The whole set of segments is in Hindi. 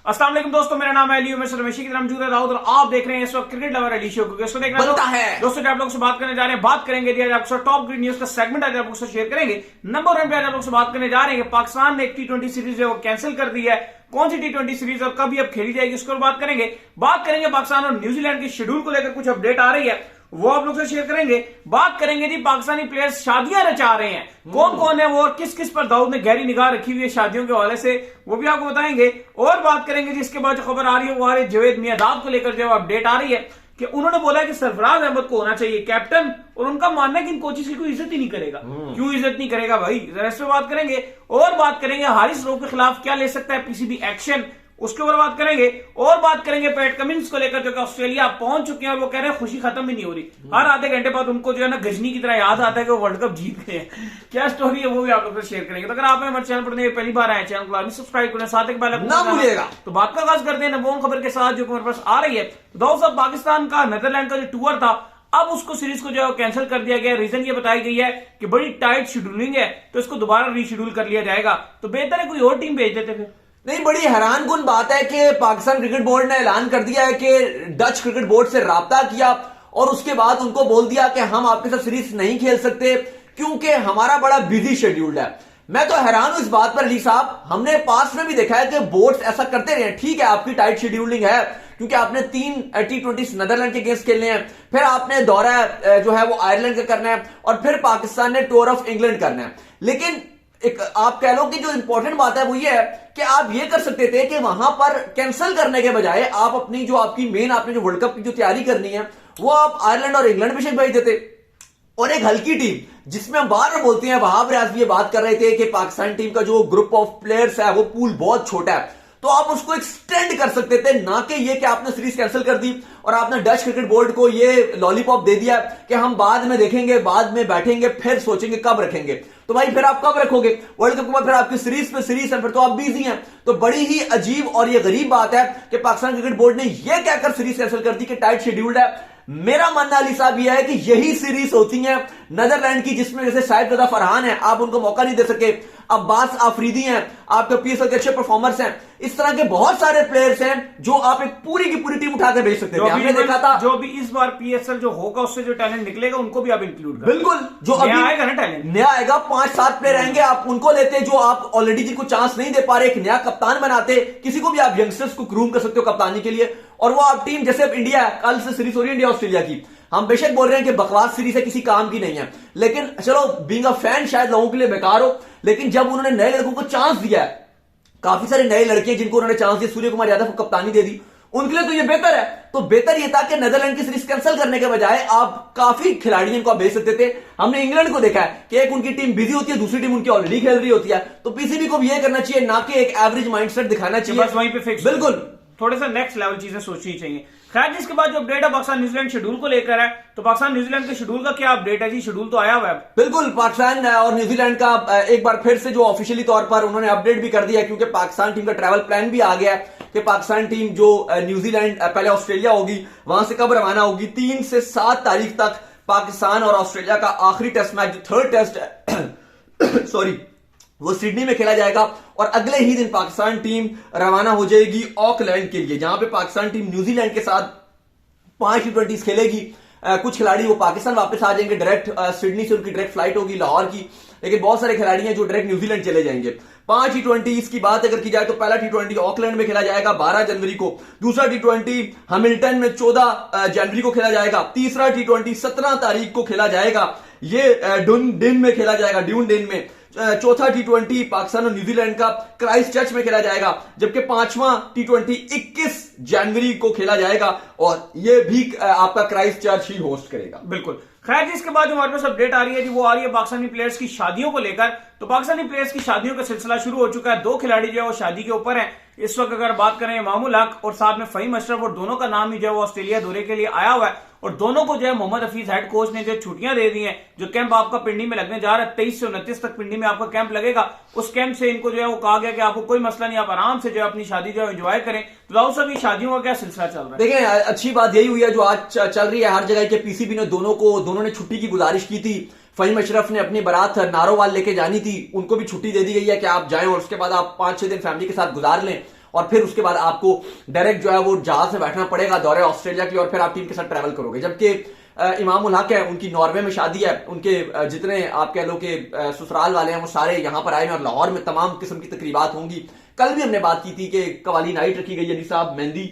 अस्सलाम वालेकुम दोस्तों, मेरा नाम है अली उमर रमेशी की तरह मौजूद है दाऊद और आप देख रहे हैं इस वक्त क्रिकेट लवर अली शो को। इसको देखना बनता है दोस्तों, आप लोगों से बात करने जा रहे हैं, बात करेंगे आपको टॉप ग्रीन न्यूज का सेगमेंट आज आप लोगों से शेयर करेंगे। नंबर 1 पे आज आप लोगों से बात करने जा रहे हैं पाकिस्तान ने एक T20 सीरीज है वो कैंसिल कर दी है। कौन सी T20 सीरीज और कभी अब खेली जाएगी उसको बात करेंगे पाकिस्तान और न्यूजीलैंड के शेड्यूल को लेकर कुछ अपडेट आ रही है वो आप लोग से शेयर करेंगे। बात करेंगे जी पाकिस्तानी प्लेयर्स शादियां रचा रहे हैं, कौन कौन है वो और किस किस पर दाऊद ने गहरी निगाह रखी हुई है शादियों के हवाले से, वो भी आपको बताएंगे। और बात करेंगे जिसके बाद जो खबर आ रही है वो आ रही है जवेद मियांदाद को लेकर जो अपडेट आ रही है कि उन्होंने बोला कि सरफराज अहमद को होना चाहिए कैप्टन और उनका मानना है कि इन कोचेस की कोई इज्जत ही नहीं करेगा। क्यों इज्जत नहीं करेगा भाई, जरा इस पे बात करेंगे। और बात करेंगे हारिस रऊफ के खिलाफ क्या ले सकता है पीसीबी एक्शन, उसके ऊपर बात करेंगे। और बात करेंगे पैट कमिंस को लेकर जो कि ऑस्ट्रेलिया पहुंच चुके हैं और वो कह रहे हैं खुशी खत्म भी नहीं हो रही। हर आधे घंटे बाद उनको जो है ना गजनी की तरह याद आता है कि वो वर्ल्ड कप जीत गए हैं। क्या स्टोरी है वो भी आप लोग से शेयर करेंगे। तो अगर आप हमारे चैनल पर पहली बार आए चैनल को सब्सक्राइब करें, साथ एक बेल ना भूलिएगा। तो बात का आगाज करते हैं नंबर खबर के साथ जो हमारे पास आ रही है। तो दाऊद साहब, पाकिस्तान का नीदरलैंड का जो टूर था अब उसको सीरीज को जो है कैंसिल कर दिया गया। रीजन ये बताई गई है कि बड़ी टाइट शेड्यूलिंग है तो इसको दोबारा रीशेड्यूल कर लिया जाएगा। तो बेहतर है कोई और टीम भेज देते फिर। नहीं, बड़ी हैरान कुन बात है कि पाकिस्तान क्रिकेट बोर्ड ने ऐलान कर दिया है कि डच क्रिकेट बोर्ड से राब्ता किया और उसके बाद उनको बोल दिया कि हम आपके साथ सीरीज नहीं खेल सकते क्योंकि हमारा बड़ा बिजी शेड्यूल्ड है। मैं तो हैरान हूं इस बात पर अली साहब, हमने पास्ट में भी देखा है कि बोर्ड्स ऐसा करते रहे। ठीक है, आपकी टाइट शेड्यूलिंग है क्योंकि आपने 3 T20 नीदरलैंड के अगेंस्ट खेलने हैं, फिर आपने दौरा जो है वो आयरलैंड का करना है और फिर पाकिस्तान ने टूर ऑफ इंग्लैंड करना है। लेकिन एक आप कह लो कि जो इंपॉर्टेंट बात है वो ये है कि आप ये कर सकते थे कि वहां पर कैंसिल करने के बजाय आप अपनी जो आपकी मेन आपने जो वर्ल्ड कप की जो तैयारी करनी है वो आप आयरलैंड और इंग्लैंड में भेज देते। और एक हल्की टीम जिसमें हम बार बार बोलते हैं, वहां पर आज भी ये बात कर रहे थे कि पाकिस्तान टीम का जो ग्रुप ऑफ प्लेयर्स है वो पूल बहुत छोटा है, तो आप उसको एक्सटेंड कर सकते थे, ना कि ये कि आपने सीरीज कैंसिल कर दी और आपने डच क्रिकेट बोर्ड को ये लॉलीपॉप दे दिया कि हम बाद में देखेंगे, बाद में बैठेंगे, फिर सोचेंगे कब रखेंगे। तो भाई फिर आप कब रखोगे वर्ल्ड कप के बाद? फिर आपकी सीरीज पे सीरीज है, फिर तो आप बिजी हैं। तो बड़ी ही अजीब और ये गरीब बात है कि पाकिस्तान क्रिकेट बोर्ड ने यह कहकर सीरीज कैंसिल कर दी कि टाइट शेड्यूल्ड है। मेरा मानना अली साहब यह है कि यही सीरीज होती है नीदरलैंड की जिसमें जैसे शाहिद फरहान है, आप उनको मौका नहीं दे सके, अब्बास आफरीदी हैं, आपके पीएसएल के अच्छे परफॉर्मर्स हैं, इस तरह के बहुत सारे प्लेयर्स हैं जो आप एक पूरी की पूरी टीम उठाकर भेज सकते थे। हमने देखा था जो भी इस बार पीएसएल जो होगा उससे जो टैलेंट निकलेगा उनको भी आप इंक्लूड करें। बिल्कुल, जो अभी आएगा ना टैलेंट नया आएगा, 5-7 प्लेयर आएंगे, आप उनको लेते जो आप ऑलरेडी जिनको चांस नहीं दे पा रहे, एक नया कप्तान बनाते, किसी को भी आप यंगस्टर्स को ग्रूम कर सकते हो कप्तानी के लिए, और वो आप टीम जैसे इंडिया है, कल से सीरीज हो रही है इंडिया ऑस्ट्रेलिया की, हम बेशक बोल रहे हैं कि बकवास सीरीज है, किसी काम की नहीं है, लेकिन चलो बीइंग अ फैन शायद लोगों के लिए बेकार हो, लेकिन जब उन्होंने नए लड़कों को चांस दिया है, काफी सारे नए लड़के जिनको उन्होंने चांस दिया, सूर्य कुमार यादव को कप्तानी दे दी, उनके लिए तो ये बेहतर है। तो बेहतर ये था कि नीदरलैंड की सीरीज कैंसिल करने के बजाय आप काफी खिलाड़ियों को आप भेज सकते थे। हमने इंग्लैंड को देखा है कि एक उनकी टीम बिजी होती है, दूसरी टीम उनकी ऑलरेडी खेल रही होती है, तो पीसीबी को भी ये करना चाहिए, ना कि एक एवरेज माइंडसेट दिखाना चाहिए, बस वहीं पे फिक्स। बिल्कुल, थोड़े सा नेक्स्ट लेवल चीजें सोचनी चाहिए। खैर, जिसके बाद जो अपडेट है पाकिस्तान न्यूजीलैंड शेड्यूल को लेकर है, तो पाकिस्तान न्यूजीलैंड के शेड्यूल का क्या अपडेट है जी? शेड्यूल तो आया हुआ है बिल्कुल। पाकिस्तान और न्यूजीलैंड का एक बार फिर से जो ऑफिशियली तौर पर उन्होंने अपडेट भी कर दिया क्योंकि पाकिस्तान टीम का ट्रैवल प्लान भी आ गया है कि पाकिस्तान टीम जो न्यूजीलैंड पहले ऑस्ट्रेलिया होगी, वहां से कब रवाना होगी, 3 से 7 तारीख तक पाकिस्तान और ऑस्ट्रेलिया का आखिरी टेस्ट मैच जो थर्ड टेस्ट है सॉरी वो सिडनी में खेला जाएगा और अगले ही दिन पाकिस्तान टीम रवाना हो जाएगी ऑकलैंड के लिए, जहां पे पाकिस्तान टीम न्यूजीलैंड के साथ 5 T20 खेलेगी। कुछ खिलाड़ी वो पाकिस्तान वापस आ जाएंगे, डायरेक्ट सिडनी से उनकी डायरेक्ट फ्लाइट होगी लाहौर की, लेकिन बहुत सारे खिलाड़ी हैं जो डायरेक्ट न्यूजीलैंड चले जाएंगे। 5 T20 की बात अगर की जाए तो पहला T20 ऑकलैंड में खेला जाएगा 12 जनवरी को, दूसरा T20 हैमिल्टन में 14 जनवरी को खेला जाएगा, तीसरा T20 17 तारीख को खेला जाएगा, ये डुनडिन में खेला जाएगा, ड्यूनडिन में, चौथा T20 पाकिस्तान और न्यूजीलैंड का क्राइस्ट चर्च में खेला जाएगा, जबकि 5वां T20 21 जनवरी को खेला जाएगा और यह भी आपका क्राइस्ट चर्च ही होस्ट करेगा। बिल्कुल। खैर, जिसके बाद जो हमारे पास अपडेट आ रही है जी वो आ रही है पाकिस्तानी प्लेयर्स की शादियों को लेकर। तो पाकिस्तानी प्लेयर्स की शादियों का सिलसिला शुरू हो चुका है। 2 खिलाड़ी जो है वो शादी के ऊपर हैं इस वक्त। अगर बात करें मामूल हक और साथ में फहीम अशरफ, और दोनों का नाम ही जो है वो ऑस्ट्रेलिया दौरे के लिए आया हुआ है और दोनों को जो है मोहम्मद हफीज हेड कोच ने जो छुट्टियां दे दी हैं। जो कैंप आपका पिंडी में लगने जा रहा है 23 से 29 तक पिंडी में आपका कैंप लगेगा, उस कैंप से इनको जो है वो कहा गया कि आपको कोई मसला नहीं, आप आराम से जो है अपनी शादी जो है एंजॉय करें। तो दाऊद साहब, ये शादियों का क्या सिलसिला चल रहा है? देखिए, अच्छी बात यही हुई है जो आज चल रही है हर जगह के, पीसीबी ने दोनों ने छुट्टी की गुजारिश की थी। फहीम अशरफ ने अपनी बारात नारोवाल लेके जानी थी, उनको भी छुट्टी दे दी गई है कि आप जाएं और उसके बाद आप 5-6 दिन फैमिली के साथ गुजार लें। और फिर उसके बाद आपको डायरेक्ट जो है वो जहाज में बैठना पड़ेगा दौरे ऑस्ट्रेलिया की, और फिर आप टीम के साथ ट्रैवल करोगे। जबकि इमाम उल हक है, उनकी नॉर्वे में शादी है, उनके जितने आप कह लो कि ससुराल वाले हैं वो सारे यहां पर आए हैं और लाहौर में तमाम किस्म की तकरीबात होंगी। कल भी हमने बात की थी कि कवाली नाइट रखी गई है, साहब मेहंदी,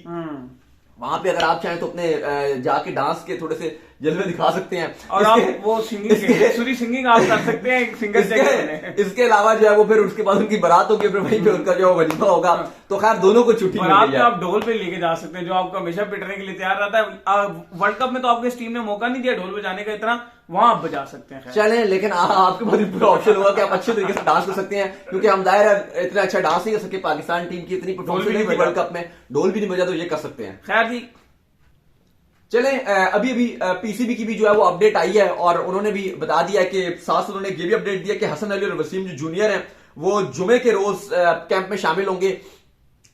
वहां पे अगर आप चाहें तो अपने जाके डांस के थोड़े से जलवे दिखा सकते हैं, और आप वो सिंगिंग आप कर सकते हैं एक सिंगर। इसके अलावा जो है वो फिर उसके बाद उनकी बारात होगी, फिर वहीं पे उनका जो वलीफा होगा। तो खैर दोनों को छुट्टी मिल गई है। आप ढोल पे लेके जा सकते हैं, जो आपको हमेशा पिटने के लिए तैयार रहता है। वर्ल्ड कप में तो आपको इस टीम ने मौका नहीं दिया ढोल बजाने का इतना, वहां आप बजा सकते हैं। चलें, लेकिन आपके पास पूरा ऑप्शन होगा कि आप अच्छे तरीके से डांस कर सकते हैं, क्योंकि हम दायर है इतना अच्छा डांस नहीं कर सके, पाकिस्तान टीम की इतनी परफॉर्मेंस नहीं वर्ल्ड कप में, ढोल भी नहीं बजा, तो ये कर सकते हैं। खैर जी, चलें, अभी पीसीबी की भी जो है वो अपडेट आई है और उन्होंने भी बता दिया है कि साथ उन्होंने ये भी अपडेट दिया कि हसन अली और वसीम जो जूनियर हैं वो जुमे के रोज कैंप में शामिल होंगे।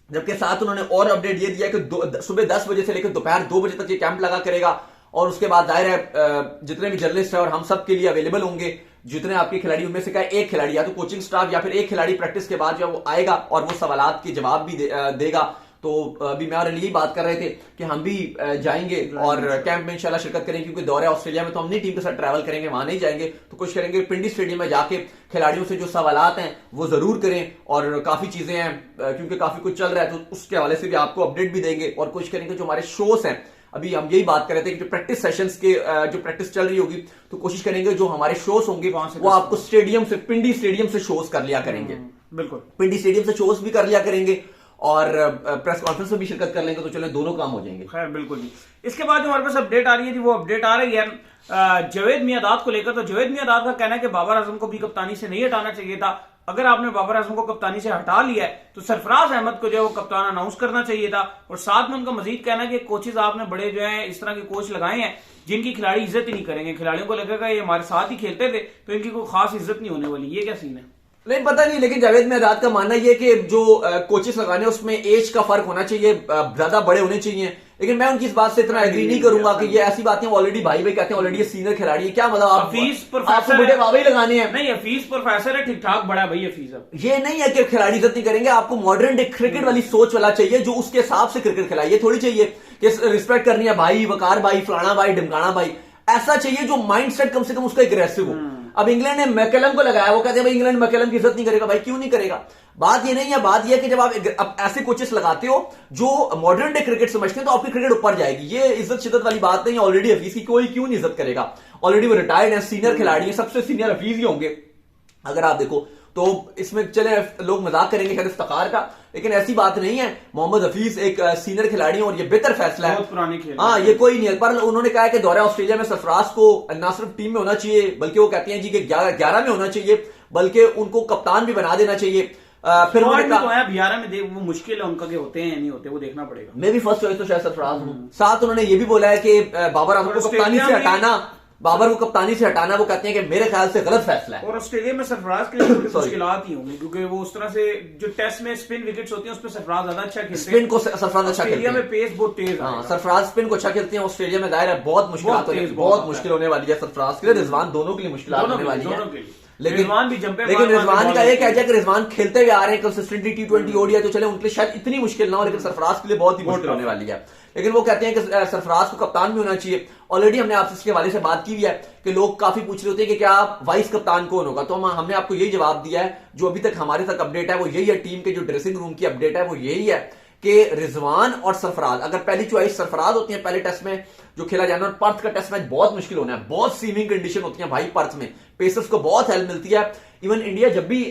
जबकि साथ उन्होंने और अपडेट ये दिया कि सुबह 10 बजे से लेकर दोपहर 2 बजे तक ये कैंप लगा करेगा, और उसके बाद जाहिर है जितने भी जर्नलिस्ट है और हम सब के लिए अवेलेबल होंगे। जितने आपके खिलाड़ी, उनमें से एक खिलाड़ी या तो कोचिंग स्टाफ या फिर एक खिलाड़ी प्रैक्टिस के बाद जो वो आएगा और वो सवालात के जवाब भी देगा। तो अभी मैं और अली यही बात कर रहे थे कि हम भी जाएंगे और कैंप में इंशाल्लाह शिरकत करेंगे, क्योंकि दौरे ऑस्ट्रेलिया में तो हम नहीं टीम के साथ ट्रैवल करेंगे, वहां नहीं जाएंगे, तो कुछ करेंगे पिंडी स्टेडियम में जाके खिलाड़ियों से जो सवालात हैं वो जरूर करें। और काफी चीजें हैं क्योंकि काफी कुछ चल रहा है, तो उसके हवाले से भी आपको अपडेट भी देंगे। और कुछ करेंगे जो हमारे शोज हैं, अभी हम यही बात कर रहे थे कि जो प्रैक्टिस सेशंस के जो प्रैक्टिस चल रही होगी, तो कोशिश करेंगे जो हमारे शोज होंगे वो आपको स्टेडियम से, पिंडी स्टेडियम से शोज कर लिया करेंगे। बिल्कुल, पिंडी स्टेडियम से शोज भी कर लिया करेंगे और प्रेस कॉन्फ्रेंस में भी शिरकत कर लेंगे, तो चले दोनों काम हो जाएंगे। खैर बिल्कुल जी। इसके बाद जो हमारे पास अपडेट आ रही है जी, वो अपडेट आ रही है जावेद मियांदाद को लेकर। तो जावेद मियांदाद का कहना है कि बाबर आजम को भी कप्तानी से नहीं हटाना चाहिए था। अगर आपने बाबर आजम को कप्तानी से हटा लिया है तो सरफराज अहमद को जो है वो कप्तान अनाउंस करना चाहिए था। और साथ में उनका मजीद कहना है कि कोचेज आपने बड़े जो है इस तरह के कोच लगाए हैं जिनकी खिलाड़ी इज्जत ही नहीं करेंगे, खिलाड़ियों को लगेगा ये हमारे साथ ही खेलते थे तो इनकी कोई खास इज्जत नहीं होने वाली। ये क्या सीन है? नहीं पता नहीं, लेकिन जावेद मियांदाद का मानना यह कि जो कोचेस लगाने उसमें एज का फर्क होना चाहिए, ज्यादा बड़े होने चाहिए। लेकिन मैं उनकी इस बात से इतना एग्री नहीं करूंगा कि ये ऐसी बातें ऑलरेडी भाई कहते हैं ऑलरेडी ये सीनियर खिलाड़ी है, क्या मतलब आपको बड़े बाबा ही लगाने हैं? नहीं, हफीज प्रोफेसर है, ठीक ठाक बड़ा भाई हफीज। ये नहीं है कि खिलाड़ी इज्जत नहीं करेंगे, आपको मॉडर्न डे क्रिकेट वाली सोच वाला चाहिए जो उसके हिसाब से क्रिकेट खिलाइए। थोड़ी चाहिए कि रिस्पेक्ट करनी है भाई, वकार भाई, फलाना भाई, ढमकाना भाई, ऐसा चाहिए जो माइंड सेट कम से कम उसका एग्रेसिव हो। अब इंग्लैंड ने मैकलम को लगाया, वो कहते हैं भाई इंग्लैंड मैकलम की इज्जत नहीं करेगा। भाई क्यों नहीं करेगा? बात ये नहीं है, बात ये है कि जब आप ऐसे कोचेस लगाते हो जो मॉडर्न डे क्रिकेट समझते हैं तो आपकी क्रिकेट ऊपर जाएगी। ये इज्जत शिद्दत वाली बात नहीं है। ऑलरेडी हफीज की कोई क्यों नहीं इज्जत करेगा? ऑलरेडी वो रिटायर्ड है, सीनियर खिलाड़ी है, सबसे सीनियर हफीज ही होंगे अगर आप देखो तो। इसमें चले लोग मजाक करेंगे शायद इफ्तिखार का, लेकिन ऐसी बात नहीं है। मोहम्मद हफीज एक सीनियर खिलाड़ी है और ये बेहतर फैसला है, बहुत पुराने खेल। हाँ, ये कोई नहीं है। पर उन्होंने कहा है कि दौरे ऑस्ट्रेलिया में सरफराज को ना सिर्फ टीम में होना चाहिए, बल्कि वो कहते हैं जी कि 11 में होना चाहिए, बल्कि उनको कप्तान भी बना देना चाहिए। फिर उन्होंने कहा 11 में वो मुश्किल है उनका, के होते हैं नहीं होते वो देखना पड़ेगा। मैं भी फर्स्ट चॉइस तो शायद सरफराज हूं। साथ उन्होंने ये भी बोला है कि बाबर आजम को कप्तानी से हटाना, बाबर को कप्तानी से हटाना, वो कहते हैं कि मेरे ख्याल से गलत फैसला है। और ऑस्ट्रेलिया में सरफराज के लिए मुश्किलात ही होंगी, क्योंकि वो उस तरह से जो टेस्ट में स्पिन विकेट्स होती हैं उस पर सरफराज ज्यादा अच्छा खेलते हैं। स्पिन को सरफराज अच्छा खेलते हैं, में पेस बहुत तेज है। हाँ, सरफराज स्पिन को अच्छा खेलते हैं। ऑस्ट्रेलिया में जाहिर है बहुत मुश्किल होने वाली है सरफराज के लिए, रिजवान, दोनों के लिए मुश्किल होने वाली है। लेकिन रिजवान का एक है कि रिजवान खेलते हुए आ रहे हैं कंसिस्टेंटली T20 ओडीआई, तो चले उनके लिए शायद इतनी मुश्किल ना हो, लेकिन सरफराज के लिए बहुत ही मुश्किल होने वाली है। लेकिन वो कहते हैं कि सरफराज को कप्तान भी होना चाहिए। ऑलरेडी हमने आपसे इसके हवाले से बात की हुई है कि लोग काफी पूछ रहे होते हैं कि क्या वाइस कप्तान कौन होगा, तो हमने आपको यही जवाब दिया है। जो अभी तक हमारे तक अपडेट है वो यही है, टीम के जो ड्रेसिंग रूम की अपडेट है वो यही है कि रिजवान और सरफराज, अगर पहली चॉइस सरफराज होती है पहले टेस्ट में जो खेला जाना, और पर्थ का टेस्ट मैच बहुत मुश्किल होना है, बहुत सीमिंग कंडीशन होती है भाई पर्थ में, पेसर्स को बहुत हेल्प मिलती है। इवन इंडिया जब भी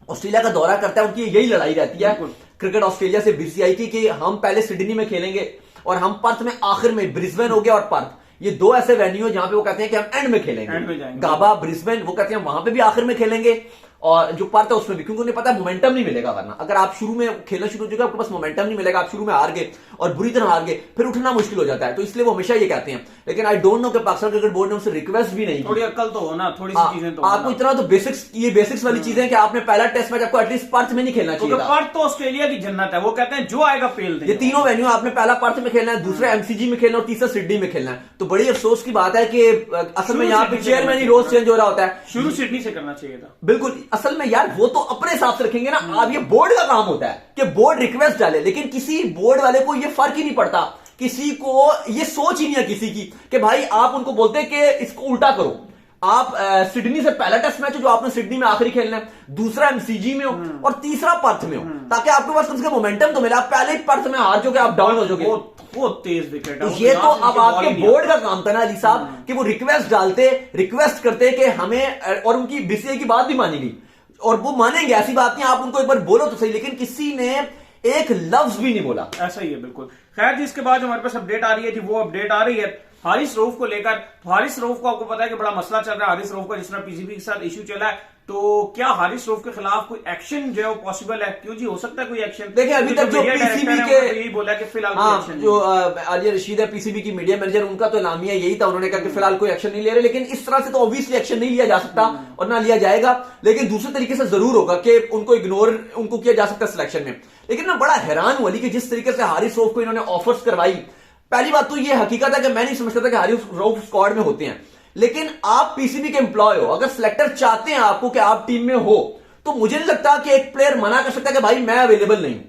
ऑस्ट्रेलिया का दौरा करता है उनकी यही लड़ाई रहती है क्रिकेट ऑस्ट्रेलिया से बीसीसीआई की हम पहले सिडनी में खेलेंगे और हम पर्थ में आखिर में, ब्रिस्बेन हो गया और पर्थ, ये दो ऐसे वेन्यू है जहां पे वो कहते हैं कि हम एंड में खेलेंगे। गाबा, ब्रिस्बेन, वो कहते हैं वहां पे भी आखिर में खेलेंगे, और जो पर्थ है उसमें भी, क्योंकि उन्हें पता है मोमेंटम नहीं मिलेगा। वरना अगर आप शुरू में खेलना शुरू हो जाएगा आपके पास मोमेंटम नहीं मिलेगा, आप शुरू में हार गए और बुरी तरह हार गए, फिर उठना मुश्किल हो जाता है। तो इसलिए वो हमेशा ये कहते हैं। लेकिन आई डोंट नो कि पाकिस्तान क्रिकेट बोर्ड ने उनसे रिक्वेस्ट भी नहीं, थोड़ी अक्ल तो होना, थोड़ी सी चीजें तो आपको इतना तो बेसिक्स वाली चीजें कि आपने पहला टेस्ट मैच आपको एटलीस्ट पर्थ में नहीं खेलना चाहिए। पर्थ तो ऑस्ट्रेलिया की जन्नत है, वो कहते हैं जो आएगा पेल देंगे। ये तीनों वेन्यू आपने पहला पर्थ में खेलना है, दूसरा एमसीजी में खेलना और तीसरा सिडनी में खेलना है। तो बड़ी अफसोस की बात है कि असल में यहाँ पे चेयरमैन ही रोज चेंज हो रहा होता है। शुरू सिडनी से करना चाहिए था। बिल्कुल, असल में यार वो तो अपने हिसाब से रखेंगे ना। अब ये बोर्ड का काम होता है कि बोर्ड रिक्वेस्ट डाले, लेकिन किसी बोर्ड वाले को ये फर्क ही नहीं पड़ता, किसी को ये सोच ही नहीं है किसी की कि भाई आप उनको बोलते हैं कि इसको उल्टा करो, आप सिडनी से पहला टेस्ट मैच जो आपने सिडनी में आखिरी खेलना है, दूसरा एमसीजी में हो और तीसरा पर्थ में हो, ताकि आपके पास कम से कम मोमेंटम तो मिला। आप पहले ही पर्थ में हार जाओगे, आप डाउन हो जाओगे। वो तेज विकेट है। ये तो अब आपके बोर्ड का काम था ना अली साहब कि वो रिक्वेस्ट डालते, रिक्वेस्ट करते कि हमें, और उनकी बीसीए की बात भी मानी गई और वो मानेंगे, ऐसी बात नहीं, आप उनको एक बार बोलो तो सही, लेकिन किसी ने एक लफ्ज भी नहीं बोला। ऐसा ही है बिल्कुल। खैर जी, इसके बाद जो हमारे पास अपडेट आ रही है जी, वो अपडेट आ रही है हारिस रऊफ को लेकर। तो हारिस रऊफ को आपको पता है कि बड़ा मसला चल रहा है हारिस रऊफ का, जिस तरह पीसीबी के साथ इश्यू चला है। तो क्या हारिस रऊफ के खिलाफ कोई एक्शन जो है वो पॉसिबल है? क्यों जी, हो सकता है कोई एक्शन? देखिए अभी तक जो पीसीबी के यही बोला कि फिलहाल कोई एक्शन जो आलिया रशीद है पीसीबी की मीडिया मैनेजर, उनका तो एलामिया यही था, उन्होंने कहा कि फिलहाल कोई एक्शन नहीं ले रहे, लेकिन इस तरह से तो ऑब्वियसली एक्शन नहीं लिया जा सकता और ना लिया जाएगा, लेकिन दूसरे तरीके से जरूर होगा कि उनको इग्नोर उनको किया जा सकता है सिलेक्शन में। लेकिन मैं बड़ा हैरान हुआ कि जिस तरीके से हारिस रऊफ को इन्होंने ऑफर्स करवाई, पहली बात तो ये हकीकत है कि मैं नहीं समझता था कि हारिस रऊफ स्क्वाड में होते हैं, लेकिन आप पीसीबी के एम्प्लॉय हो, अगर सिलेक्टर चाहते हैं आपको कि आप टीम में हो, तो मुझे नहीं लगता कि एक प्लेयर मना कर सकता है कि भाई मैं अवेलेबल नहीं हूं।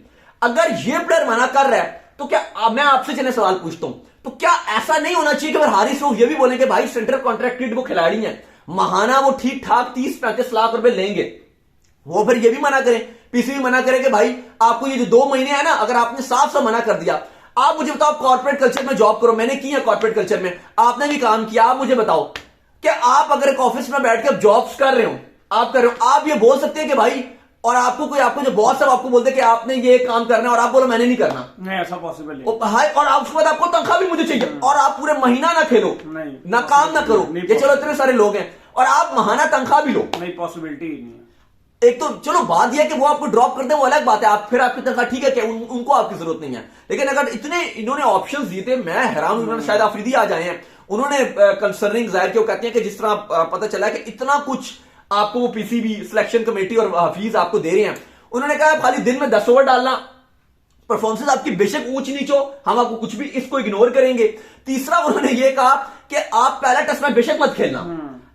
अगर ये प्लेयर मना कर रहा है तो क्या, मैं आपसे चले सवाल पूछता हूं, तो क्या ऐसा नहीं होना चाहिए कि अगर हारिस रऊफ ये भी बोले कि भाई सेंट्रल कॉन्ट्रैक्टेड वो खिलाड़ी हैं, महाना वो ठीक ठाक 30-35 लाख रुपए लेंगे, वो फिर ये भी मना करें, पीसीबी मना करे कि भाई आपको ये जो 2 महीने है ना, अगर आपने साफ साफ मना कर दिया, आप मुझे बताओ कॉर्पोरेट कल्चर में जॉब करो, मैंने की है कॉर्पोरेट कल्चर में, आपने भी काम किया, आप मुझे बताओ कि आप अगर एक ऑफिस में बैठ के जॉब्स कर रहे हो, आप कर रहे हो, आप ये बोल सकते हैं कि भाई, और आपको जो बॉस है आपको बोलते कि आपने ये काम करना है और आप बोलो मैंने नहीं करना, नहीं ऐसा पॉसिबल नहीं। हाय, और आप उसके बाद आपको तनख्वाह भी मुझे चाहिए और आप पूरे महीना ना खेलो, नहीं, ना काम ना करो, ये चलो इतने सारे लोग हैं और आप महाना तनख्वाह भी लो, नहीं पॉसिबिलिटी नहीं है। एक तो चलो बात यह कि वो आपको ड्रॉप कर दे वो अलग बात है, आप फिर आपकी तनख्वाह ठीक है कि उनको आपकी जरूरत नहीं है, लेकिन अगर इतने इन्होंने ऑप्शंस दिए थे, मैं हैरान हूं, उन्होंने शायद आफरीदी आ जाए हैं, उन्होंने कंसर्निंग जाहिर किया, कहते हैं कि जिस तरह पता चला है कि इतना कुछ आपको पीसीबी सिलेक्शन कमेटी और हफीज आपको दे रहे हैं, उन्होंने कहा खाली दिन में 10 ओवर डालना, परफॉर्मेंस आपकी बेशक ऊंच नीच हो, हम आपको कुछ भी इसको इग्नोर करेंगे। तीसरा उन्होंने ये कहा कि आप पहला टेस्ट मैच बेशक मत खेलना,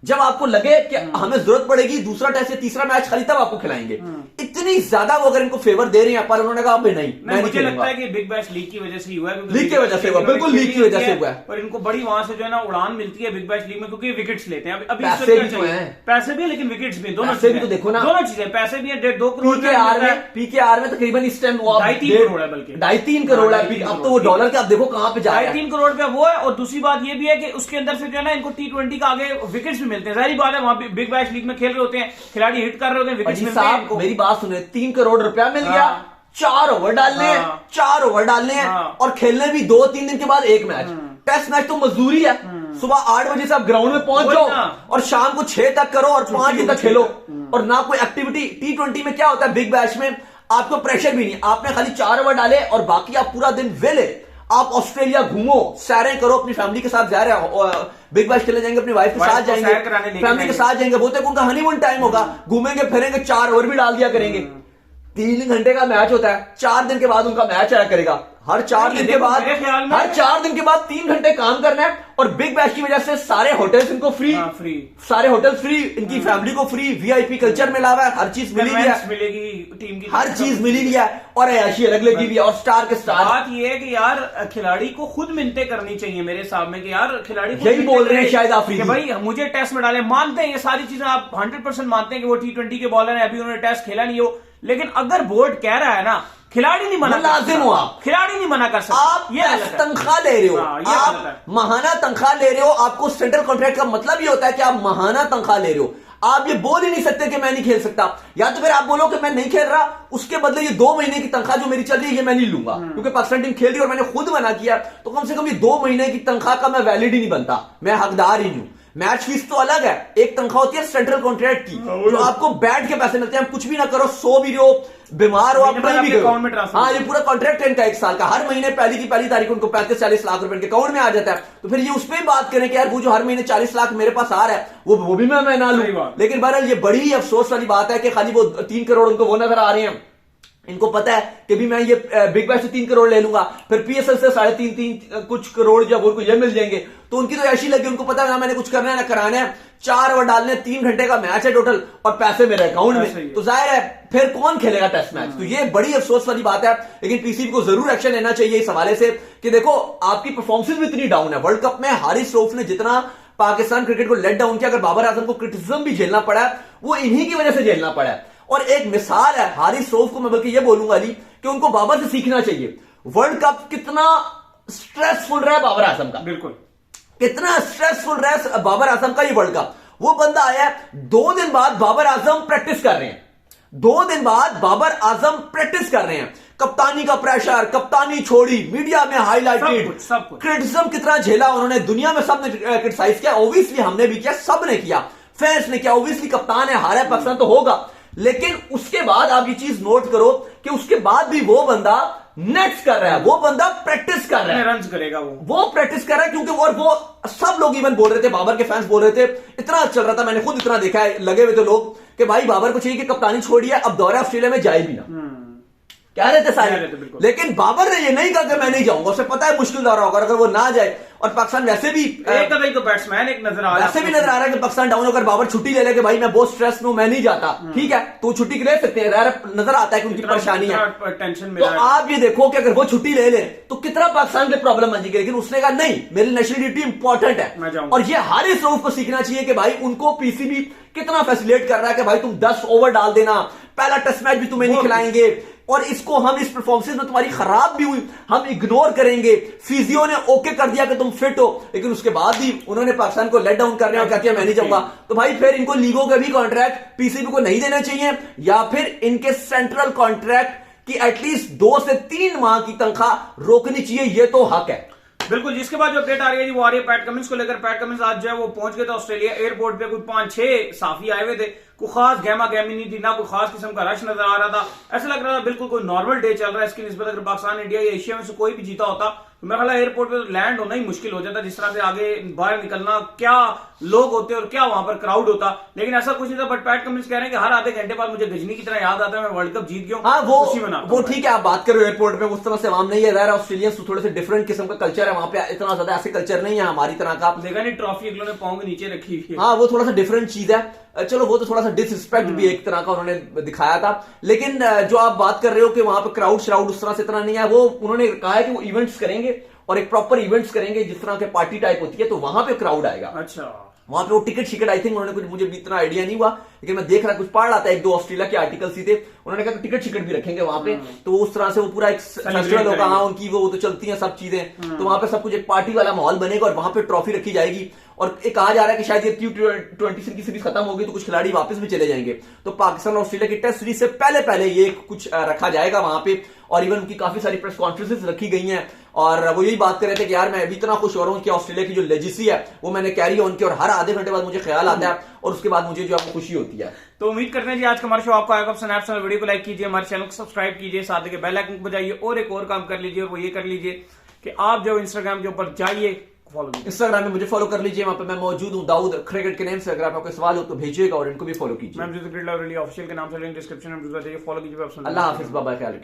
जब आपको लगे कि हमें जरूरत पड़ेगी दूसरा टेस्ट या तीसरा मैच खाली तब आपको खिलाएंगे। इतनी ज्यादा वो अगर इनको फेवर दे रहे हैं, पर उन्होंने कहा नहीं, मैं मुझे लगता है कि बिग बैश लीग की वजह से ही हुआ है, लीग की वजह से हुआ, बिल्कुल लीग की वजह से हुआ है, और इनको बड़ी वहां से जो है ना उड़ान मिलती है बिग बैश लीग में, क्योंकि विकेट्स लेते हैं। अभी पैसे भी तो हैं, पैसे भी है लेकिन विकेट्स भी, दोनों चीजें तो देखो ना, दोनों चीजें, पैसे भी है, 2 करोड़ पीकेआर में तकरीबन इस टाइम 2.5-3 करोड़ है, बल्कि 2.5-3 करोड़ है, अब तो वो डॉलर के आप देखो कहां पे जा रहा है, 2.5-3 करोड़ का वो है। और दूसरी बात ये भी है कि उसके अंदर से जो है ना इनको T20 का आगे विकेट्स भी मिलते हैं, जाहिर बात है वहां बिग बैश लीग में खेल रहे होते हैं, खिलाड़ी हिट कर रहे होते हैं, विकेट्स मिलते हैं इनको। मेरी बात सुने, 3 करोड़ रुपया मिल गया, 4 ओवर डालने हैं, 4 ओवर डालने हैं और खेलने भी 2-3 दिन के बाद एक मैच। टेस्ट मैच तो मजदूरी है, सुबह 8 बजे से आप ग्राउंड में पहुंच जाओ और शाम को 6 तक करो और 5 बजे तक खेलो, और ना कोई एक्टिविटी। T20 में क्या होता है, बिग बैश में आपको प्रेशर भी नहीं, आपने खाली 4 ओवर डाले और बाकी आप पूरा दिन वेले, आप ऑस्ट्रेलिया घूमो, सैरें करो, अपनी फैमिली के साथ जा रहे हो, बिग बैश खेलने जाएंगे, अपनी वाइफ के साथ जाएंगे, फैमिली के साथ जाएंगे, वो तक उनका हनीमून टाइम होगा, घूमेंगे फिरेंगे, 4 ओवर भी डाल दिया करेंगे। 3 घंटे का मैच होता है, 4 दिन के बाद उनका मैच आया करेगा, हर 4 दिन के बाद 3 घंटे काम करना है, और बिग बैश की वजह से सारे होटल्स इनको फ्री, सारे होटल्स फ्री, इनकी फैमिली को फ्री, वीआईपी कल्चर में लावा है, हर चीज मिलेगी टीम की, हर चीज मिली भी है, और अयाशी अलग लगी भी है, और स्टार के स्टार। बात ये है कि यार खिलाड़ी को खुद मिन्नतें करनी चाहिए मेरे हिसाब में, कि यार खिलाड़ी यही बोल रहे हैं शायद आफरीदी, भाई मुझे टेस्ट में डाले, मानते हैं ये सारी चीजें, आप 100% मानते हैं कि वो T20 के बॉलर है, अभी उन्होंने टेस्ट खेला नहीं हो, लेकिन अगर बोर्ड कह रहा है ना, खिलाड़ी नहीं मना, लाजिम हो आप, खिलाड़ी नहीं मना कर सकते, आप ये तनख्वाह ले रहे हो, आप महाना तनख्वाह ले रहे हो, आपको सेंट्रल कॉन्ट्रैक्ट का मतलब ये होता है कि आप महाना तनख्वाह ले रहे हो, आप ये बोल ही नहीं सकते कि मैं नहीं खेल सकता, या तो फिर आप बोलो कि मैं नहीं खेल रहा, उसके बदले ये 2 महीने की तनख्वाह जो मेरी चल रही है ये मैं नहीं लूंगा, क्योंकि पाकिस्तान टीम खेल रही है और मैंने खुद मना किया, तो कम से कम ये 2 महीने की तनख्वाह का मैं वैलिड ही नहीं बनता, मैं हकदार ही नहीं। मैच फीस तो अलग है, एक तनख्वाह होती है सेंट्रल कॉन्ट्रैक्ट की, जो आपको बैठ के पैसे मिलते हैं, कुछ भी ना करो, सो भी रहो, बीमार हो, आप कहीं भी करो, हाँ ये पूरा कॉन्ट्रैक्ट है इनका 1 साल का, हर महीने पहली तारीख उनको 35-40 लाख रुपए के अकाउंट में आ जाता है, तो फिर ये उस पर बात करें कि यार वो जो हर महीने 40 लाख मेरे पास आ रहा है वो भी मैं ना लूं। लेकिन बहरहाल ये बड़ी अफसोस वाली बात है कि खाली वो 3 करोड़ उनको वो नजर आ रहे हैं, इनको पता है कि भी मैं ये बिग बैश से 3 करोड़ ले लूंगा, फिर पीएसएल से 3.5 कुछ करोड़ जब उनको ये मिल जाएंगे तो उनकी तो ऐसी लगी, उनको पता है ना मैंने कुछ करना है ना कराना है, 4 ओवर डालने, 3 घंटे का मैच है टोटल और पैसे मेरे अकाउंट में, तो जाहिर है फिर कौन खेलेगा टेस्ट मैच। तो ये बड़ी अफसोस वाली बात है, लेकिन पीसीबी को जरूर एक्शन लेना चाहिए इस हवाले से कि देखो आपकी परफॉर्मेंस भी इतनी डाउन है। वर्ल्ड कप में हारिस रऊफ ने जितना पाकिस्तान क्रिकेट को लेट डाउन किया, अगर बाबर आजम को क्रिटिसिज्म भी झेलना पड़ा है वो इन्हीं की वजह से झेलना पड़ा है। और एक मिसाल है हारिस रऊफ को, मैं बल्कि ये बोलूंगा अली कि उनको बाबर से सीखना चाहिए। वर्ल्ड कप कितना स्ट्रेसफुल रहा है बाबर आजम का, बिल्कुल कितना स्ट्रेसफुल रहा है बाबर आजम का ये वर्ल्ड कप। वो बंदा आया 2 दिन बाद बाबर आजम प्रैक्टिस कर रहे हैं, 2 दिन बाद बाबर आजम प्रैक्टिस कर रहे हैं, कप्तानी का प्रेशर, कप्तानी छोड़ी, मीडिया में हाईलाइटेड, क्रिटिसिज्म कितना झेला उन्होंने, दुनिया में सबने क्रिटिसाइज किया, ऑब्वियसली हमने भी किया, सबने किया, फैंस ने किया, ऑब्वियसली कप्तान है, हारा है पाकिस्तान तो होगा। लेकिन उसके बाद आप ये चीज नोट करो कि उसके बाद भी वो बंदा नेट्स कर रहा है, वो बंदा प्रैक्टिस कर रहा है, रन करेगा, वो प्रैक्टिस कर रहा है, क्योंकि वो सब लोग इवन बोल रहे थे, बाबर के फैंस बोल रहे थे, इतना चल रहा था, मैंने खुद इतना देखा है, लगे हुए थे लोग कि भाई बाबर को चाहिए कि कप्तानी छोड़िए, अब दौरे ऑस्ट्रेलिया में जाए भी ना, कह रहे थे सारे। लेकिन बाबर ने ये नहीं कहा कि मैं नहीं जाऊंगा, उसे पता है मुश्किल दौरा होगा, अगर वो ना जाए, और पाकिस्तान वैसे भी एक बैट्समैन एक नजर आ रहा है, वैसे भी नजर आ रहा है कि पाकिस्तान डाउन होकर बाबर छुट्टी ले ले कि भाई मैं बहुत स्ट्रेस में हूं, मैं नहीं जाता, ठीक है तो छुट्टी ले सकते हैं, नजर आता है कि उनकी परेशानी है, टेंशन में। तो आप ये देखो कि अगर वो छुट्टी ले ले तो कितना पाकिस्तान के प्रॉब्लम बन जाएगी। लेकिन उसने कहा नहीं, मेरी नेशनल ड्यूटी इंपॉर्टेंट है, और ये हारिस रऊफ को सीखना चाहिए कि भाई उनको पीसीबी कितना फैसिलिटेट कर रहा है कि भाई तुम 10 ओवर डाल देना, पहला टेस्ट मैच भी तुम्हें नहीं खिलाएंगे, और इसको हम इस परफॉर्मेंस में तुम्हारी खराब भी हुई हम इग्नोर करेंगे, फिजियो ने ओके कर दिया कि तुम फिट हो, लेकिन उसके बाद भी उन्होंने पाकिस्तान को लेट डाउन करने और कहते हैं मैं नहीं जाऊंगा, तो भाई फिर इनको लीगों के भी कॉन्ट्रैक्ट पीसीबी को नहीं देना चाहिए, या फिर इनके सेंट्रल कॉन्ट्रैक्ट की एटलीस्ट 2 से 3 माह की तनख्वाह रोकनी चाहिए, ये तो हक है। बिल्कुल। जिसके बाद जो अपडेट आ रही है जी वो आ रही है पैट कमिंस को लेकर। पैट कमिंस आज जो है वो पहुंच गए थे ऑस्ट्रेलिया एयरपोर्ट पे, कोई 5-6 साफी आए हुए थे, कोई खास गहमा गहमी नहीं थी, ना कोई खास किस्म का रश नजर आ रहा था, ऐसा लग रहा था बिल्कुल कोई नॉर्मल डे चल रहा है। इसकी निस्बत अगर पाकिस्तान, इंडिया या एशिया में से कोई भी जीता होता तो मेरा ख्याल एयरपोर्ट पे लैंड होना ही मुश्किल हो जाता, जिस तरह से आगे बाहर निकलना, क्या लोग होते और क्या वहां पर क्राउड होता, लेकिन ऐसा कुछ नहीं था। बट पैट कमिंस कह रहे हैं कि हर आधे घंटे बाद मुझे गजनी की तरह याद आता है मैं वर्ल्ड कप जीत गया हूं। हाँ वो ठीक है, आप बात कर रहे हो एयरपोर्ट में उस तरह से आवाम नहीं है, ज़ाहिर है ऑस्ट्रेलियंस तो थोड़े से डिफरेंट किस्म का कल्चर है वहां पे, इतना ज्यादा ऐसे कल्चर नहीं है हमारी तरह का। देखा नहीं ट्रॉफी अगलों ने पांव के नीचे रखी हुई है, हाँ वो थोड़ा सा डिफरेंट चीज है, चलो वो तो थोड़ा सा डिसरिस्पेक्ट भी एक तरह का उन्होंने दिखाया था। लेकिन जो आप बात कर रहे हो कि वहां पे क्राउड श्राउड उस तरह से इतना नहीं है, वो उन्होंने कहा है कि वो इवेंट्स करेंगे और एक प्रॉपर इवेंट्स करेंगे जिस तरह के पार्टी टाइप होती है, तो वहां पे क्राउड आएगा। अच्छा, वहां पे वो टिकट आई थिंक उन्होंने कुछ, मुझे भी इतना आइडिया नहीं हुआ, लेकिन मैं देख रहा कुछ पढ़ रहा था, 1-2 ऑस्ट्रेलिया के आर्टिकल्स ही थे, उन्होंने कहा टिकट भी रखेंगे वहां पे, तो उस तरह से वो पूरा एक फेस्टिवल होगा, हाँ उनकी वो तो चलती है सब चीजें, तो वहां पे सब कुछ एक पार्टी वाला माहौल बनेगा और वहां पे ट्रॉफी रखी जाएगी। और एक कहा जा रहा है कि शायद ये T20 की सीरीज खत्म होगी तो कुछ खिलाड़ी वापस भी चले जाएंगे, तो पाकिस्तान और ऑस्ट्रेलिया की टेस्ट सीरीज से पहले ये कुछ रखा जाएगा वहां पे, और इवन उनकी काफी सारी प्रेस कॉन्फ्रेंसेस रखी गई हैं, और वो यही बात कर रहे थे कि यार मैं अभी इतना खुश हो रहा हूं कि ऑस्ट्रेलिया की जो लेजेसी है वो मैंने कैरी ऑन की, और हर आधे घंटे बाद मुझे ख्याल आता है और उसके बाद मुझे जो है खुशी होती है। तो उम्मीद करते हैं जी आज का हमारा शो आपको आएगा पसंद आए, तो वीडियो को लाइक कीजिए, हमारे चैनल को सब्सक्राइब कीजिए, साथ के बेल आइकन को बजाइए, और एक और काम कर लीजिए, और वो ये कर लीजिए कि आप जो इंस्टाग्राम के ऊपर जाइए, फॉलो इंस्टाग्राम में मुझे फॉलो कर लीजिए, वहां पे मैं मौजूद हूं दाऊद क्रिकेट के नेम से। अगर आपको सवाल हो तो भेजिएगा और इनको भी फॉलो कीजिए। मैं ऑफिशियल के नाम से लिंक डिस्क्रिप्शन में फॉलो कीजिए। अल्लाह हाफिज, बाबा ख्याल रखिए।